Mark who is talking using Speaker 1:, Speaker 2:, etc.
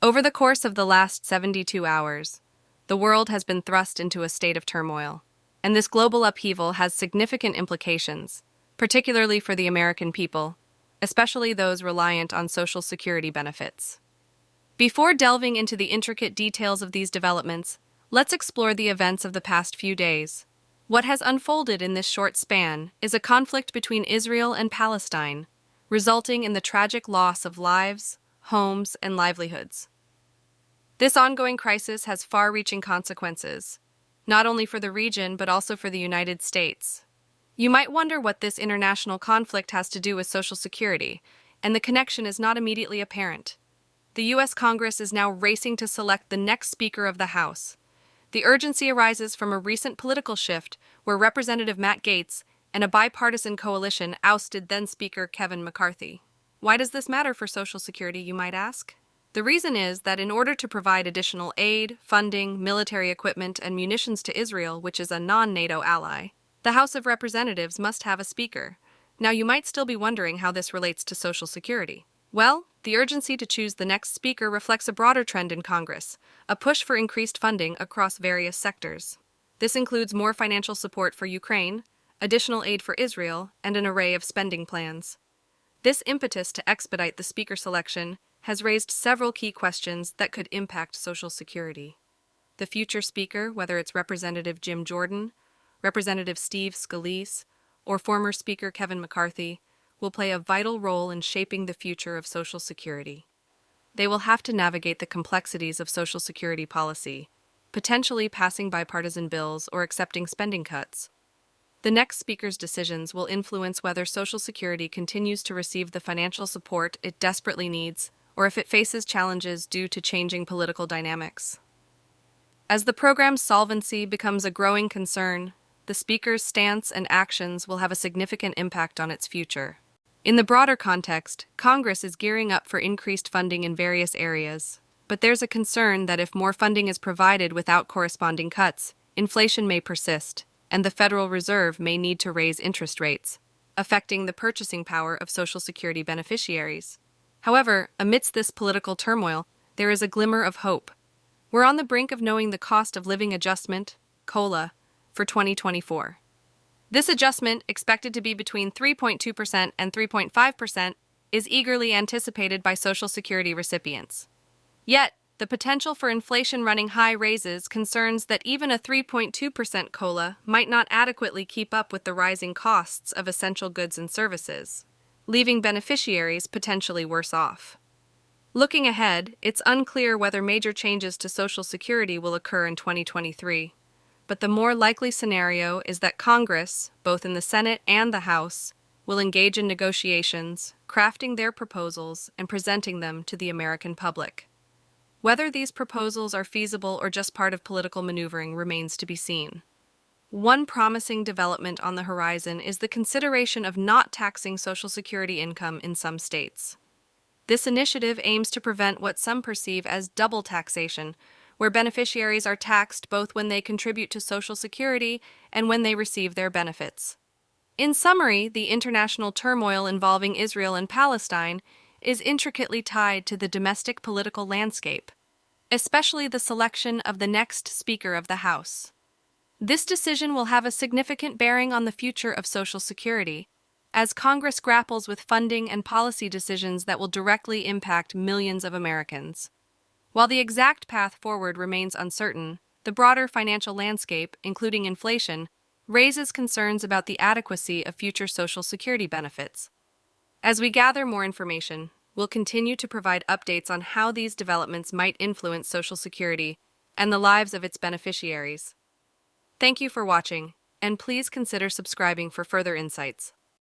Speaker 1: Over the course of the last 72 hours, the world has been thrust into a state of turmoil, and this global upheaval has significant implications, particularly for the American people, especially those reliant on Social Security benefits. Before delving into the intricate details of these developments, let's explore the events of the past few days. What has unfolded in this short span is a conflict between Israel and Palestine, resulting in the tragic loss of lives, homes, and livelihoods. This ongoing crisis has far-reaching consequences, not only for the region but also for the United States. You might wonder what this international conflict has to do with Social Security, and the connection is not immediately apparent. The U.S. Congress is now racing to select the next Speaker of the House. The urgency arises from a recent political shift where Representative Matt Gaetz and a bipartisan coalition ousted then-Speaker Kevin McCarthy. Why does this matter for Social Security, you might ask? The reason is that in order to provide additional aid, funding, military equipment, and munitions to Israel, which is a non-NATO ally, the House of Representatives must have a speaker. Now, you might still be wondering how this relates to Social Security. Well, the urgency to choose the next speaker reflects a broader trend in Congress, a push for increased funding across various sectors. This includes more financial support for Ukraine, additional aid for Israel, and an array of spending plans. This impetus to expedite the speaker selection has raised several key questions that could impact Social Security. The future speaker, whether it's Representative Jim Jordan, Representative Steve Scalise, or former Speaker Kevin McCarthy, will play a vital role in shaping the future of Social Security. They will have to navigate the complexities of Social Security policy, potentially passing bipartisan bills or accepting spending cuts. The next speaker's decisions will influence whether Social Security continues to receive the financial support it desperately needs, or if it faces challenges due to changing political dynamics. As the program's solvency becomes a growing concern, the speaker's stance and actions will have a significant impact on its future. In the broader context, Congress is gearing up for increased funding in various areas, but there's a concern that if more funding is provided without corresponding cuts, inflation may persist, and the Federal Reserve may need to raise interest rates, affecting the purchasing power of Social Security beneficiaries. However, amidst this political turmoil, there is a glimmer of hope. We're on the brink of knowing the cost of living adjustment, COLA, for 2024. This adjustment, expected to be between 3.2% and 3.5%, is eagerly anticipated by Social Security recipients. Yet, the potential for inflation running high raises concerns that even a 3.2% COLA might not adequately keep up with the rising costs of essential goods and services, leaving beneficiaries potentially worse off. Looking ahead, it's unclear whether major changes to Social Security will occur in 2023. But the more likely scenario is that Congress, both in the Senate and the House, will engage in negotiations, crafting their proposals and presenting them to the American public. Whether these proposals are feasible or just part of political maneuvering remains to be seen. One promising development on the horizon is the consideration of not taxing Social Security income in some states. This initiative aims to prevent what some perceive as double taxation, where beneficiaries are taxed both when they contribute to Social Security and when they receive their benefits. In summary, the international turmoil involving Israel and Palestine is intricately tied to the domestic political landscape, especially the selection of the next Speaker of the House. This decision will have a significant bearing on the future of Social Security, as Congress grapples with funding and policy decisions that will directly impact millions of Americans. While the exact path forward remains uncertain, the broader financial landscape, including inflation, raises concerns about the adequacy of future Social Security benefits. As we gather more information, we'll continue to provide updates on how these developments might influence Social Security and the lives of its beneficiaries. Thank you for watching, and please consider subscribing for further insights.